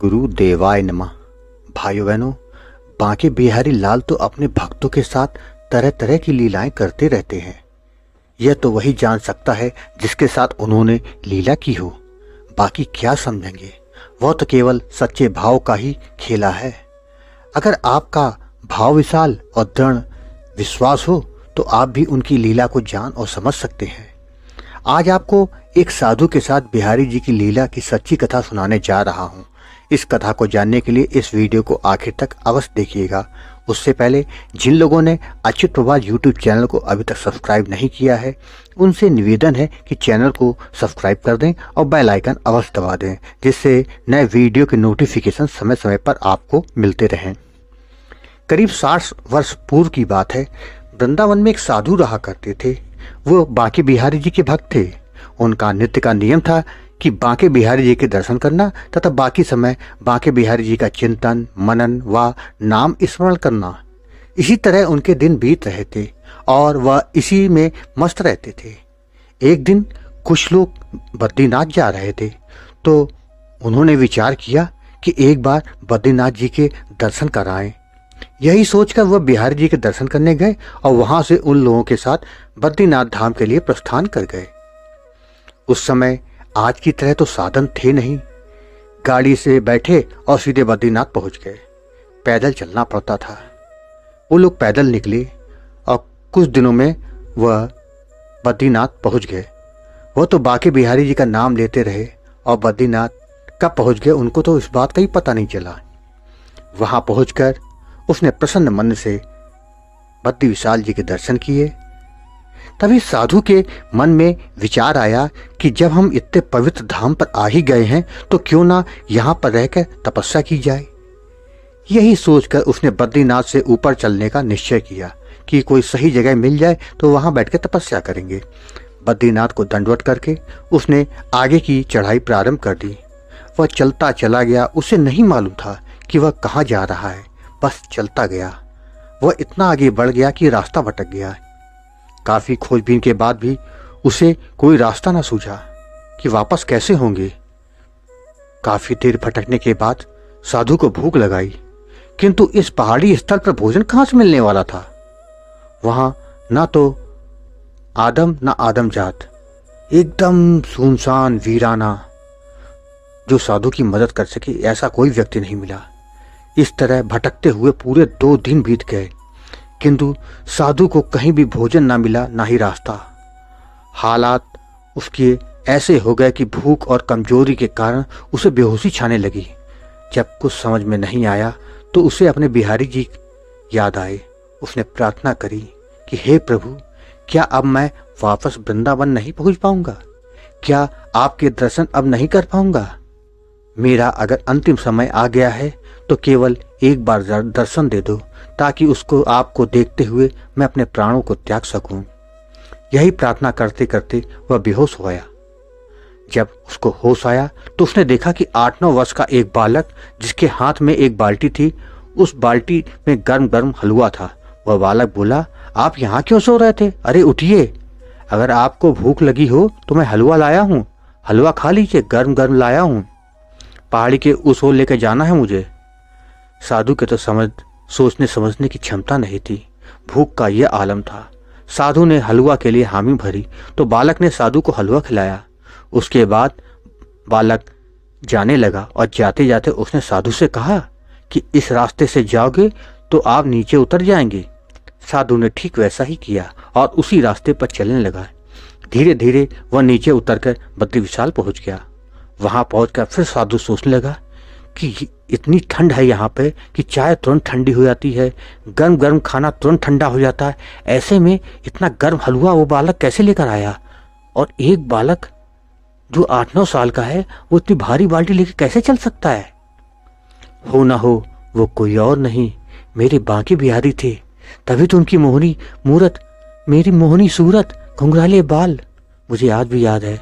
गुरु देवाय नमः। भाइयों बहनों, बांके बिहारी लाल तो अपने भक्तों के साथ तरह तरह की लीलाएं करते रहते हैं। यह तो वही जान सकता है जिसके साथ उन्होंने लीला की हो। बाकी क्या समझेंगे, वह तो केवल सच्चे भाव का ही खेला है। अगर आपका भाव विशाल और दृढ़ विश्वास हो तो आप भी उनकी लीला को जान और समझ सकते हैं। आज आपको एक साधु के साथ बिहारी जी की लीला की सच्ची कथा सुनाने जा रहा हूँ। इस कथा को जानने के लिए इस वीडियो को आखिर तक अवश्य देखिएगा। उससे पहले जिन लोगों ने अच्युत प्रभात यूट्यूब चैनल को अभी तक सब्सक्राइब नहीं किया है, उनसे निवेदन है कि चैनल को सब्सक्राइब कर दें और बेल आइकन अवश्य दबा दें, जिससे नए वीडियो के नोटिफिकेशन समय समय पर आपको मिलते रहें। करीब 60 वर्ष पूर्व की बात है। वृंदावन में एक साधु रहा करते थे। वो बांके बिहारी जी के भक्त थे। उनका नित्य का नियम था कि बांके बिहारी जी के दर्शन करना तथा बाकी समय बांके बिहारी जी का चिंतन, मनन व नाम स्मरण करना। इसी तरह उनके दिन बीत रहे थे और वह इसी में मस्त रहते थे। एक दिन कुछ लोग बद्रीनाथ जा रहे थे तो उन्होंने विचार किया कि एक बार बद्रीनाथ जी के दर्शन कराएं। यही सोचकर वह बिहारी जी के दर्शन करने गए और वहां से उन लोगों के साथ बद्रीनाथ धाम के लिए प्रस्थान कर गए। उस समय आज की तरह तो साधन थे नहीं। गाड़ी से बैठे और सीधे बद्रीनाथ पहुंच गए। पैदल चलना पड़ता था। वो लोग पैदल निकले और कुछ दिनों में वह बद्रीनाथ पहुंच गए। वह तो बांके बिहारी जी का नाम लेते रहे और बद्रीनाथ कब पहुंच गए उनको तो इस बात का ही पता नहीं चला। वहां पहुंचकर उसने प्रसन्न मन से बद्री विशाल जी के दर्शन किए। तभी साधु के मन में विचार आया कि जब हम इतने पवित्र धाम पर आ ही गए हैं तो क्यों ना यहाँ पर रहकर तपस्या की जाए। यही सोचकर उसने बद्रीनाथ से ऊपर चलने का निश्चय किया कि कोई सही जगह मिल जाए तो वहां बैठकर तपस्या करेंगे। बद्रीनाथ को दंडवत करके उसने आगे की चढ़ाई प्रारंभ कर दी। वह चलता चला गया। उसे नहीं मालूम था कि वह कहाँ जा रहा है, बस चलता गया। वह इतना आगे बढ़ गया कि रास्ता भटक गया। काफी खोजबीन के बाद भी उसे कोई रास्ता न सूझा कि वापस कैसे होंगे। काफी देर भटकने के बाद साधु को भूख लगाई, किंतु इस पहाड़ी स्थल पर भोजन कहाँ से मिलने वाला था। वहां ना तो आदम ना आदम जात, एकदम सुनसान वीराना जो साधु की मदद कर सके ऐसा कोई व्यक्ति नहीं मिला। इस तरह भटकते हुए पूरे 2 दिन बीत गए, किंतु साधु को कहीं भी भोजन ना मिला, ना ही रास्ता। हालात उसके ऐसे हो गए कि भूख और कमजोरी के कारण उसे बेहोशी छाने लगी। जब कुछ समझ में नहीं आया तो उसे अपने बिहारी जी याद आए। उसने प्रार्थना करी कि हे प्रभु, क्या अब मैं वापस वृंदावन नहीं पहुंच पाऊंगा? क्या आपके दर्शन अब नहीं कर पाऊंगा? मेरा अगर अंतिम समय आ गया है तो केवल एक बार दर्शन दे दो, ताकि उसको आपको देखते हुए मैं अपने प्राणों को त्याग सकूं। यही प्रार्थना करते करते वह बेहोश हो गया। जब उसको होश आया तो उसने देखा कि 8-9 वर्ष का एक बालक जिसके हाथ में एक बाल्टी थी, उस बाल्टी में गर्म गर्म हलवा था। वह बालक बोला, आप यहाँ क्यों सो रहे थे? अरे उठिए, अगर आपको भूख लगी हो तो मैं हलवा लाया हूँ, हलवा खा लीजिए, गर्म गर्म लाया हूँ। पहाड़ी के उस ओर लेकर जाना है मुझे। साधु के तो सोचने समझने की क्षमता नहीं थी। भूख का यह आलम था। साधु ने हलवा के लिए हामी भरी तो बालक ने साधु को हलवा खिलाया। उसके बाद बालक जाने लगा और जाते जाते उसने साधु से कहा कि इस रास्ते से जाओगे तो आप नीचे उतर जाएंगे। साधु ने ठीक वैसा ही किया और उसी रास्ते पर चलने लगा। धीरे धीरे वह नीचे उतरकर बद्री विशाल पहुंच गया। वहां पहुंचकर फिर साधु सोचने लगा कि इतनी ठंड है यहाँ पे कि चाय तुरंत ठंडी हो जाती है, गर्म गर्म खाना तुरंत ठंडा हो जाता है। ऐसे में इतना गर्म हलवा वो बालक कैसे लेकर आया? और एक बालक जो 8-9 साल का है वो इतनी भारी बाल्टी लेकर कैसे चल सकता है? हो ना हो वो कोई और नहीं, मेरे बांके बिहारी थे। तभी तो उनकी मोहनी मूरत, मेरी मोहनी सूरत, घुंघराले बाल मुझे आज भी याद है।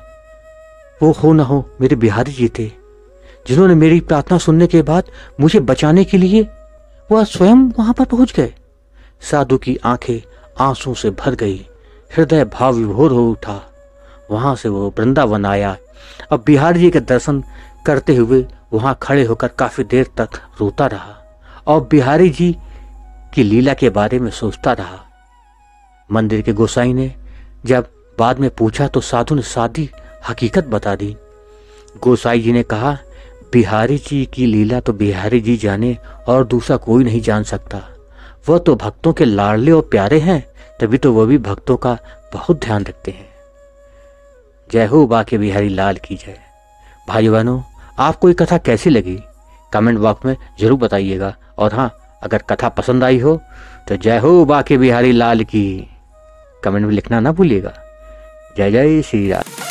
वो हो ना हो मेरे बिहारी जी थे, जिन्होंने मेरी प्रार्थना सुनने के बाद मुझे बचाने के लिए वह स्वयं वहां पर पहुंच गए। साधु की आंखें आंसू से भर गई, हृदय भाव विभोर हो उठा। वहां से वो वृंदावन आया। अब बिहारी जी के दर्शन करते हुए वहां खड़े होकर काफी देर तक रोता रहा और बिहारी जी की लीला के बारे में सोचता रहा। मंदिर के गोसाई ने जब बाद में पूछा तो साधु ने सादी हकीकत बता दी। गोसाई जी ने कहा, बिहारी जी की लीला तो बिहारी जी जाने और दूसरा कोई नहीं जान सकता। वह तो भक्तों के लाडले और प्यारे हैं, तभी तो वह भी भक्तों का बहुत ध्यान रखते हैं। जय हो बाके बिहारी लाल की जय। भाइयों बहनों, आपको ये कथा कैसी लगी कमेंट बॉक्स में जरूर बताइएगा। और हाँ, अगर कथा पसंद आई हो तो जय हो बाके बिहारी लाल की कमेंट में लिखना ना भूलिएगा। जय जय श्री राम।